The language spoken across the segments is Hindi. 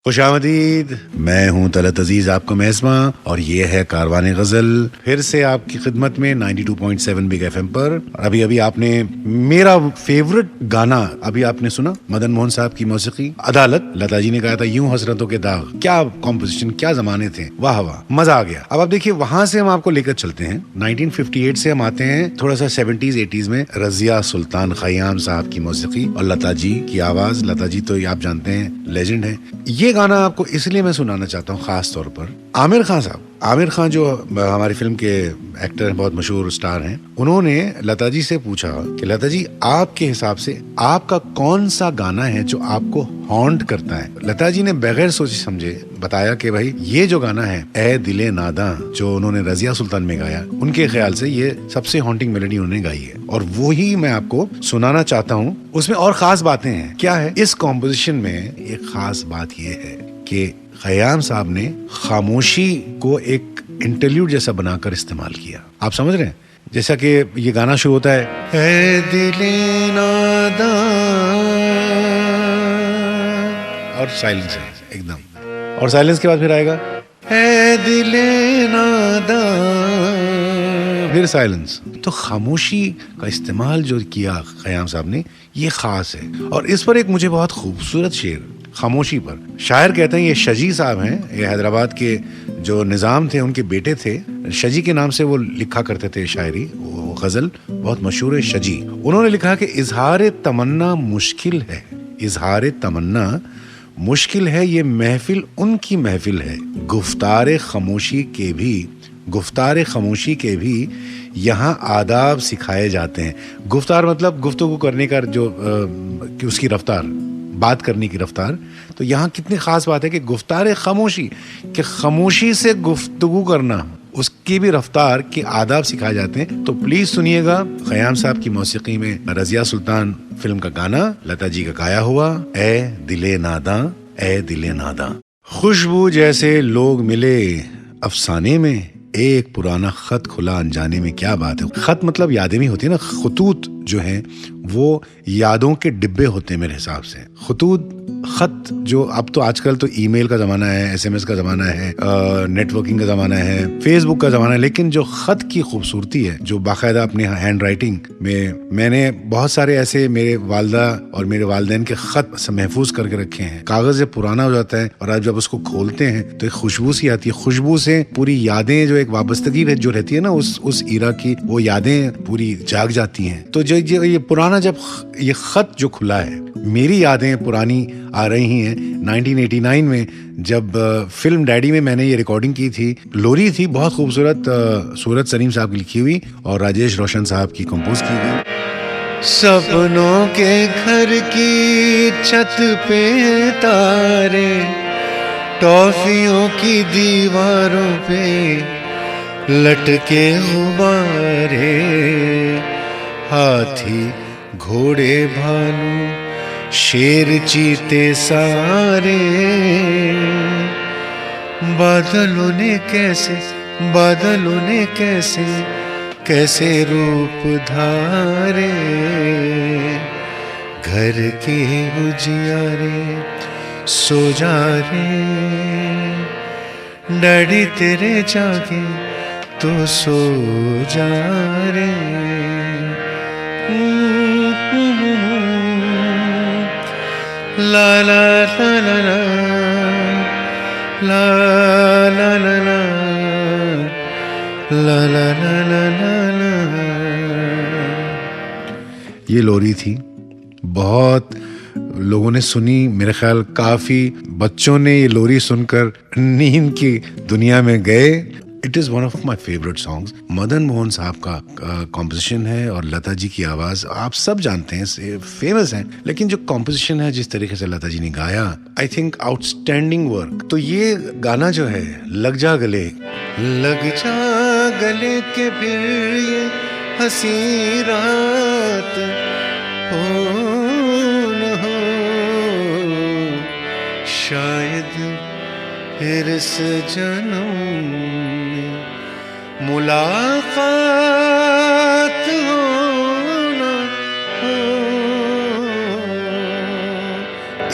खुशामदीद। मैं हूं तलत अजीज, आपका मेज़बां, और ये है कारवाने गजल फिर से आपकी खिदमत में 92.7 बिग एफएम पर। अभी अभी आपने मेरा फेवरेट गाना अभी आपने सुना, मदन मोहन साहब की मौसीकी अदालत। लता जी ने गाया था यूं हसरतों के दाग। क्या कॉम्पोजिशन, क्या जमाने थे, वाह वाह, मजा आ गया। अब आप देखिए, वहां से हम आपको लेकर चलते हैं 1958 से हम आते हैं थोड़ा सा 70s 80s में। रजिया सुल्तान खयाम साहब की मौसीकी और लता जी की आवाज। लता जी तो आप जानते हैं लेजेंड है। ये गाना आपको इसलिए मैं सुनाना चाहता हूँ खास तौर पर आमिर खान साहब। आमिर खान जो हमारी फिल्म के एक्टर हैं, बहुत मशहूर स्टार हैं, उन्होंने लता जी से पूछा कि लता जी, आपके हिसाब से आपका कौन सा गाना है जो आपको हॉन्ट करता है। लता जी ने बगैर सोचे समझे बताया कि भाई ये जो गाना है ए दिले नादा, जो उन्होंने रजिया सुल्तान में गाया, उनके ख्याल से ये सबसे हॉन्टिंग मेलोडी उन्होंने गाई है और वो ही मैं आपको सुनाना चाहता हूँ। उसमें और खास बातें हैं। क्या है इस कॉम्पोजिशन में? एक खास बात ये है कि खयाम साहब ने खामोशी को एक इंटरल्यूड जैसा बनाकर इस्तेमाल किया। आप समझ रहे हैं? जैसा कि ये गाना शुरू होता है ए दिले नादा, और साइलेंस है एकदम, और साइलेंस के बाद फिर आएगा ए दिले नादा, फिर साइलेंस। तो खामोशी का इस्तेमाल जो किया खयाम साहब ने, ये खास है। और इस पर एक मुझे बहुत खूबसूरत शेर खामोशी पर, शायर कहते हैं, ये शजी साहब हैं, ये हैदराबाद के जो निज़ाम थे उनके बेटे थे। शजी के नाम से वो लिखा करते थे शायरी, वो गजल बहुत मशहूर है शजी। उन्होंने लिखा कि इजहार तमन्ना मुश्किल है, इजहार तमन्ना मुश्किल है, ये महफिल उनकी महफिल है, गुफ्तारे खामोशी के भी यहाँ आदाब सिखाए जाते हैं। गुफ्तार मतलब गुफ्तगू करने का जो कि उसकी रफ्तार, बात करने की रफ्तार। तो यहाँ कितनी खास बात है कि गुफ्तारे खामोशी, कि खामोशी से गुफ्तगू करना, उसकी भी रफ्तार के आदाब सिखाए जाते हैं। तो प्लीज सुनिएगा खयाम साहब की मौसीकी में रजिया सुल्तान फिल्म का गाना, लता जी का गाया हुआ ए दिले नादा, ए दिले नादा। खुशबू जैसे लोग मिले अफसाने में, एक पुराना खत खुला अनजाने में। क्या बात है। खत मतलब यादें भी होती है ना। खतूत जो हैं वो यादों के डिब्बे होते हैं मेरे हिसाब से। खतूत, खत जो अब तो आजकल तो ईमेल का जमाना है, एसएमएस का जमाना है, नेटवर्किंग का जमाना है, फेसबुक का जमाना है, लेकिन जो खत की खूबसूरती है, जो बाकायदा अपने हैंड राइटिंग में, मैंने बहुत सारे ऐसे मेरे वालदा और मेरे वालिदैन के खत महफूज करके रखे हैं। कागज जब पुराना हो जाता है और आप जब उसको खोलते हैं तो एक खुशबू सी आती है। खुशबू से पूरी यादें, जो एक वाबस्तगी जो रहती है ना उस ईरा की, वो यादें पूरी जाग जाती हैं। तो जो ये पुराना, जब ये खत जो खुला है, मेरी यादें पुरानी आ रही हैं। 1989 में जब फिल्म डैडी में मैंने ये रिकॉर्डिंग की थी, लोरी थी बहुत खूबसूरत, सूरत सलीम साहब की लिखी हुई और राजेश रोशन साहब की कंपोज की गई। सपनों के घर की छत पे तारे, टॉफियों की दीवारों पे लटके गुब्बारे, हाथी घोड़े भालू शेर चीते सारे, बादलों ने कैसे रूप धारे, घर के उजियारे सो जा रे, डैडी तेरे जागे तो सो जा रे। ला ला ला ला ला ला ला ला ला ला ला ला ला। ये लोरी थी, बहुत लोगों ने सुनी। मेरे ख्याल काफी बच्चों ने ये लोरी सुनकर नींद की दुनिया में गए। It is one of my favourite songs. Madan Mohan साहब का कॉम्पोजिशन है और लता जी की आवाज आप सब जानते हैं, फेमस है, लेकिन जो कॉम्पोजिशन है, जिस तरीके से लता जी ने गाया, आई थिंक आउटस्टैंडिंग वर्क। तो ये गाना जो है, लग जा गले के फिर ये हंसी रात हो न हो, शायद फिर इस जन्म में मुलाकात हो न हो।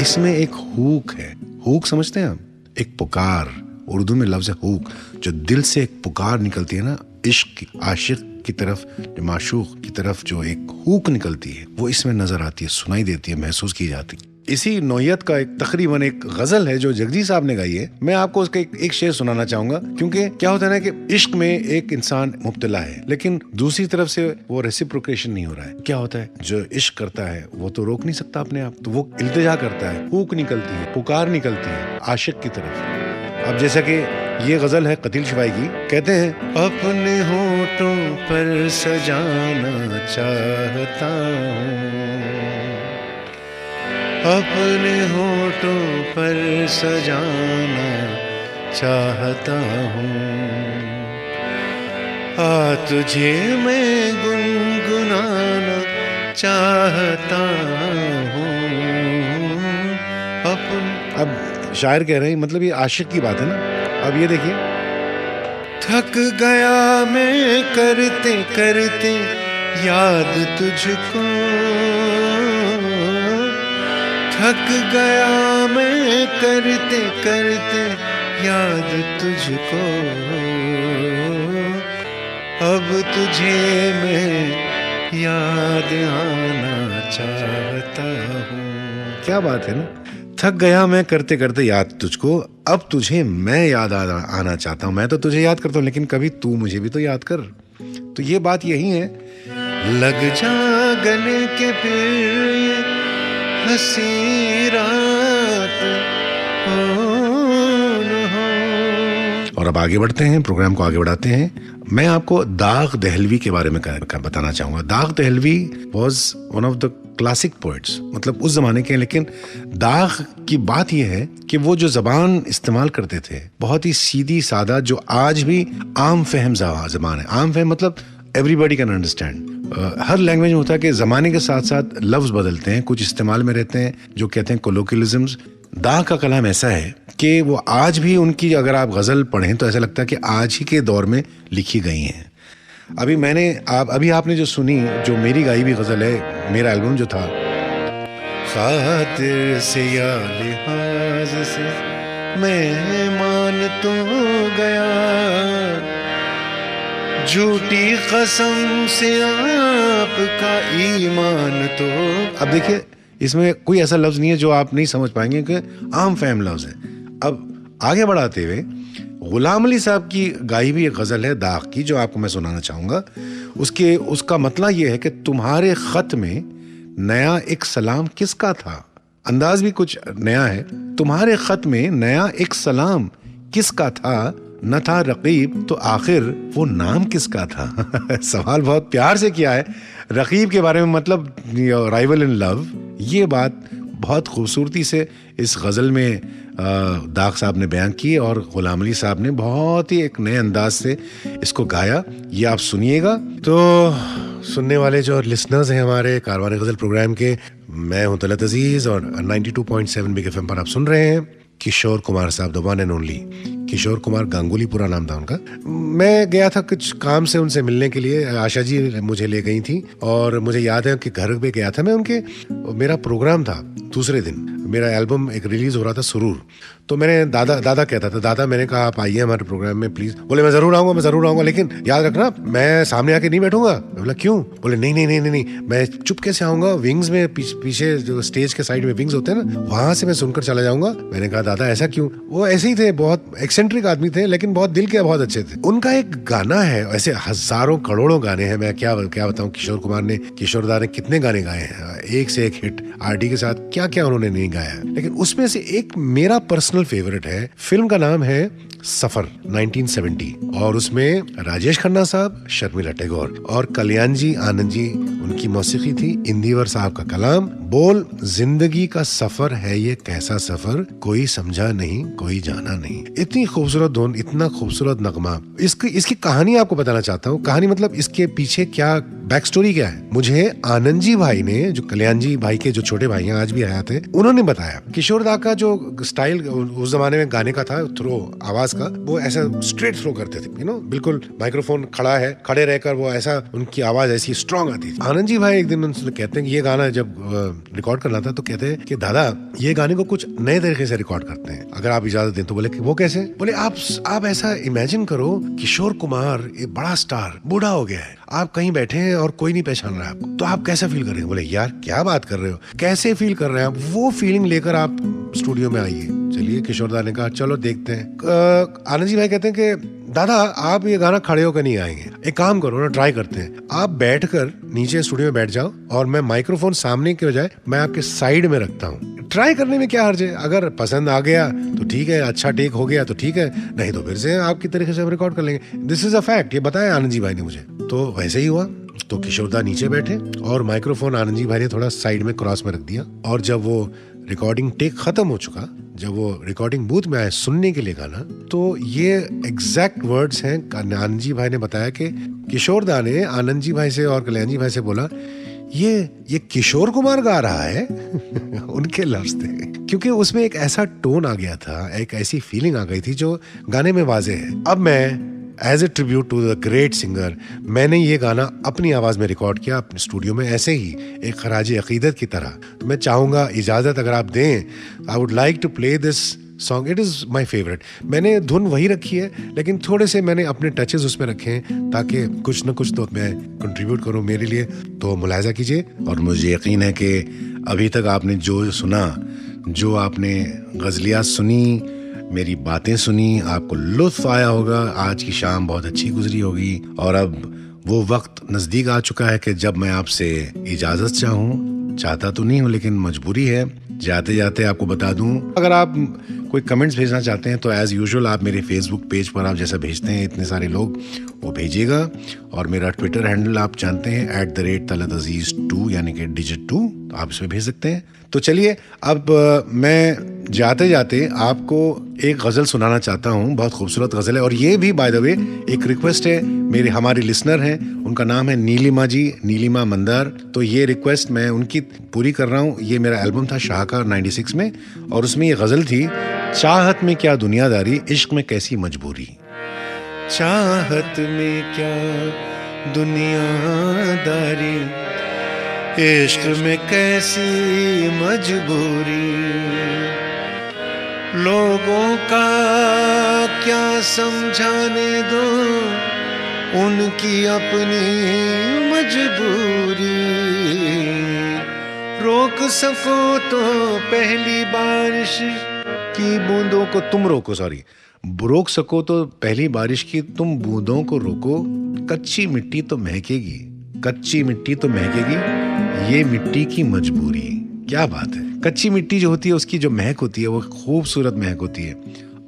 इसमें एक हुक है, हुक समझते हैं आप? एक पुकार, उर्दू में लफ्ज़ है हुक, जो दिल से एक पुकार निकलती है ना, इश्क की, आशिक की तरफ, जो माशूक की तरफ जो एक हुक निकलती है, वो इसमें नजर आती है, सुनाई देती है, महसूस की जाती है। इसी नौयत का एक तकरीबन एक गजल है जो जगजीत साहब ने गाई है। मैं आपको उसका एक शेर सुनाना चाहूंगा, क्योंकि क्या होता है ना कि इश्क में एक इंसान मुब्तला है, लेकिन दूसरी तरफ से वो रेसिप्रोकेशन नहीं हो रहा है। क्या होता है, जो इश्क करता है वो तो रोक नहीं सकता अपने आप, तो वो इल्तिजा करता है, हुक निकलती है, पुकार निकलती है आशिक की तरफ। अब जैसा कि ये गजल है कतील शिवाई की, कहते हैं अपने होठों पर सजाना चाहता हूँ, अपने होठों पर सजाना चाहता हूँ, आ तुझे मैं गुनगुनाना चाहता हूँ। अब शायर कह रहे हैं, मतलब ये आशिक की बात है ना। अब ये देखिए, थक गया मैं करते करते याद तुझको, थक गया मैं करते करते याद तुझको, अब तुझे मैं याद आना चाहता हूँ। क्या बात है ना, थक गया मैं करते करते याद तुझको, अब तुझे मैं याद आना चाहता हूँ। मैं तो तुझे याद करता हूँ, लेकिन कभी तू मुझे भी तो याद कर। तो ये बात यही है, लग जा गले के फिर हंसी रात हो न हो। और अब आगे बढ़ते हैं, प्रोग्राम को आगे बढ़ाते हैं। मैं आपको दाग दहलवी के बारे में बताना चाहूंगा। Daagh Dehlvi was one of the classic poets, मतलब उस जमाने के। लेकिन दाग की बात यह है कि वो जो जबान इस्तेमाल करते थे, बहुत ही सीधी सादा, जो आज भी आम फहम जबान है। आम फहम मतलब everybody can understand. Her language में होता है कि जमाने के साथ साथ लफ्ज बदलते हैं, कुछ इस्तेमाल में रहते हैं जो कहते हैं कोलोकियलिज्म्स। दाग का कलाम ऐसा है कि वो आज भी, उनकी अगर आप गजल पढ़ें तो ऐसा लगता है कि आज ही के दौर में लिखी गई हैं। अभी आपने जो सुनी, जो मेरी गाई भी गजल है, मेरा एल्बम जो था, खातिर से या लिहाज से मैं मान तो गया, झूठी कसम से आपका ईमान तो। अब देखिए, इसमें कोई ऐसा लफ्ज नहीं है जो आप नहीं समझ पाएंगे कि आम फहम लफ्ज है। अब आगे बढ़ाते हुए, गुलाम अली साहब की गाई भी एक गजल है दाग की, जो आपको मैं सुनाना चाहूंगा। उसका मतलब ये है कि तुम्हारे खत में नया एक सलाम किसका था। अंदाज भी कुछ नया है। तुम्हारे खत में नया एक सलाम किसका था, न था रकीब तो आखिर वो नाम किसका था। सवाल बहुत प्यार से किया है रकीब के बारे में, मतलब राइवल इन लव। ये बात बहुत खूबसूरती से इस गज़ल में दाग साहब ने बयान की, और गुलाम अली साहब ने बहुत ही एक नए अंदाज से इसको गाया। ये आप सुनिएगा। तो सुनने वाले जो लिसनर्स हैं हमारे कारवान गज़ल प्रोग्राम के, मैं हूं तलत अजीज, और 92.7 बिग एफएम पर आप सुन रहे हैं किशोर कुमार साहब, the one and only Kishore Kumar Ganguly पूरा नाम था उनका। मैं गया था कुछ काम से उनसे मिलने के लिए, आशा जी मुझे ले गई थी, और मुझे याद है कि घर पे गया था मैं उनके। मेरा प्रोग्राम था दूसरे दिन, मेरा एल्बम एक रिलीज हो रहा था सुरूर। तो मैंने दादा कहता था, दादा मैंने कहा आप आइए हमारे प्रोग्राम में प्लीज। बोले मैं जरूर आऊंगा, लेकिन याद रखना मैं सामने आके नहीं बैठूंगा। मैं बोला क्यों? बोले नहीं, मैं चुपके से आऊंगा, विंग्स में पीछे जो स्टेज के साइड में विंग्स होते हैं ना, वहां से मैं सुनकर चला जाऊंगा। मैंने कहा दादा ऐसा क्यों? वो ऐसे ही थे, बहुत एक्सेंट्रिक आदमी थे, लेकिन बहुत दिल के बहुत अच्छे थे। उनका एक गाना है, ऐसे हजारों करोड़ों गाने हैं, मैं क्या बताऊं। किशोर दा ने कितने गाने गाए हैं, एक से एक हिट। आरडी के साथ क्या क्या उन्होंने नहीं गाया, लेकिन उसमें से एक मेरा पर्सनल फेवरेट है। फिल्म का नाम है सफर 1970, और उसमें राजेश खन्ना साहब, शर्मिला टैगोर और कल्याण जी आनंद जी, उनकी मौसीकी थी। इंदिवर साहब का कलाम। बोल, जिंदगी का सफर है ये कैसा सफर, कोई समझा नहीं कोई जाना नहीं। इतनी खूबसूरत धुन, इतना खूबसूरत नगमा। इसकी कहानी आपको बताना चाहता हूँ। कहानी मतलब इसके पीछे क्या बैक स्टोरी क्या है, मुझे आनंद जी भाई ने, जो कल्याण जी भाई के जो छोटे भाई हैं, आज भी हयात थे, उन्होंने बताया। किशोर दा का जो स्टाइल उस जमाने में गाने का था, थ्रो आवाज आवाज का वो ऐसा स्ट्रेट थ्रो करते थे, बिल्कुल माइक्रोफोन खड़ा है, खड़े रहकर वो ऐसा, उनकी आवाज ऐसी स्ट्रांग आती थी। आनंद जी भाई एक दिन उनसे कहते हैं कि ये गाना जब रिकॉर्ड करना था तो कहते हैं कि दादा ये गाने को कुछ नए तरीके से रिकॉर्ड करते हैं, अगर आप इजाजत दें तो। बोले कि वो कैसे? बोले आप ऐसा इमेजिन करो, किशोर कुमार ये बड़ा स्टार बूढ़ा हो गया है, आप कहीं बैठे हैं और कोई नहीं पहचान रहा है आपको, तो आप कैसा फील कर रहे हैं? बोले यार क्या बात कर रहे हो, कैसे फील कर रहे हैं आप? वो फीलिंग लेकर आप स्टूडियो में आइए। चलिए किशोरदा ने कहा चलो देखते हैं। आनंद जी भाई कहते हैं कि दादा आप ये गाना खड़े होकर नहीं आएंगे, एक काम करो ना, ट्राई करते हैं, आप बैठकर नीचे स्टूडियो में बैठ जाओ और मैं माइक्रोफोन सामने के बजाय मैं आपके साइड में रखता हूँ, ट्राई करने में क्या हर्ज है? अगर पसंद आ गया तो ठीक है, अच्छा टेक हो गया तो ठीक है, नहीं तो फिर से आपकी तरीके से हम रिकॉर्ड कर लेंगे। दिस इज अ फैक्ट, ये बताया आनंद जी भाई ने मुझे। तो वैसे ही हुआ। तो किशोरदा नीचे बैठे और माइक्रोफोन आनंद जी भाई ने थोड़ा साइड में क्रॉस में रख दिया, और जब वो रिकॉर्डिंग टेक खत्म हो चुका, जब वो रिकॉर्डिंग बूथ में आए सुनने के लिए गाना, तो ये एग्जैक्ट वर्ड्स हैं। आनंद जी भाई ने बताया कि किशोरदा ने आनंद जी भाई से और कल्याण जी भाई से बोला ये किशोर कुमार गा रहा है। उनके लफ्ज थे, क्योंकि उसमें एक ऐसा टोन आ गया था, एक ऐसी फीलिंग आ गई थी जो गाने में वाजे है। अब मैं as a tribute to the great singer मैंने ये गाना अपनी आवाज में रिकॉर्ड किया अपने स्टूडियो में, ऐसे ही एक खराज अकीदत की तरह। तो मैं चाहूंगा इजाजत अगर आप दें, I would like to play this song, it is my favourite. मैंने धुन वही रखी है, लेकिन थोड़े से मैंने अपने टचेस उसमें रखे हैं ताकि कुछ न कुछ तो मैं कंट्रीब्यूट करूं मेरे लिए। तो मुलाहिजा कीजिए, और मुझे यकीन है कि अभी तक आपने जो सुना, जो आपने गज़लियात सुनी, मेरी बातें सुनी, आपको लुत्फ़ आया होगा। आज की शाम बहुत अच्छी गुजरी होगी, और अब वो वक्त नज़दीक आ चुका है कि जब मैं आपसे इजाज़त चाहता तो नहीं हूँ, लेकिन मजबूरी है। जाते जाते आपको बता दूं, अगर आप कोई कमेंट्स भेजना चाहते हैं तो एज यूजुअल आप मेरे फेसबुक पेज पर आप जैसा भेजते हैं इतने सारे लोग, वो भेजिएगा। और मेरा ट्विटर हैंडल आप जानते हैं @TalhatAziz2 यानी कि डिजिट 2, तो आप इसमें भेज सकते हैं। तो चलिए अब मैं जाते जाते आपको एक गज़ल सुनाना चाहता हूँ, बहुत खूबसूरत गज़ल है, और ये भी बाय द वे एक रिक्वेस्ट है, हमारी लिसनर हैं, उनका नाम है नीलिमा जी, नीलिमा मंदार। तो ये रिक्वेस्ट मैं उनकी पूरी कर रहा हूँ। ये मेरा एल्बम था शाहकार 96 में, और उसमें ये गज़ल थी, चाहत में क्या दुनियादारी, इश्क में कैसी मजबूरी। चाहत में क्या दुनियादारी, इश्क में कैसी मजबूरी, लोगों का क्या समझाने दो, उनकी अपनी मजबूरी। रोक सको तो पहली बारिश की बूंदों को तुम रोको, रोक सको तो पहली बारिश की तुम बूंदों को रोको, कच्ची मिट्टी तो महकेगी, कच्ची मिट्टी तो महकेगी, ये मिट्टी की मजबूरी। क्या बात है। कच्ची मिट्टी जो होती है उसकी जो महक होती है वो खूबसूरत महक होती है,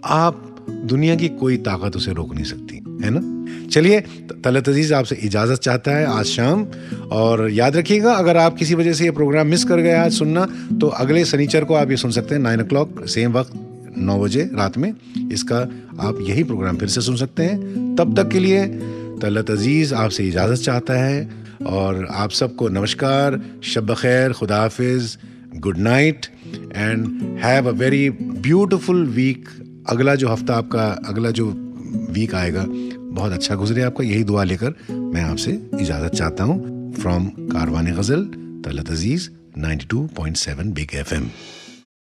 आप दुनिया की कोई ताकत उसे रोक नहीं सकती, है ना। चलिए, तलत अजीज आपसे इजाजत चाहता है आज शाम, और याद रखिएगा अगर आप किसी वजह से ये प्रोग्राम मिस कर गए आज सुनना, तो अगले शनिचर को आप ये सुन सकते हैं 9 o'clock सेम वक्त 9 बजे रात में। इसका आप यही प्रोग्राम फिर से सुन सकते हैं। तब तक के लिए तलत अजीज आपसे इजाजत चाहता है, और आप सबको नमस्कार, शब खैर, खुदा हाफिज, good night, and have a very beautiful week. अगला जो हफ्ता आपका, अगला जो वीक आएगा बहुत अच्छा गुजरे आपका, यही दुआ लेकर मैं आपसे इजाजत चाहता हूँ। फ्रॉम कारवान गजल, तलत अजीज, 92.7 बिग FM।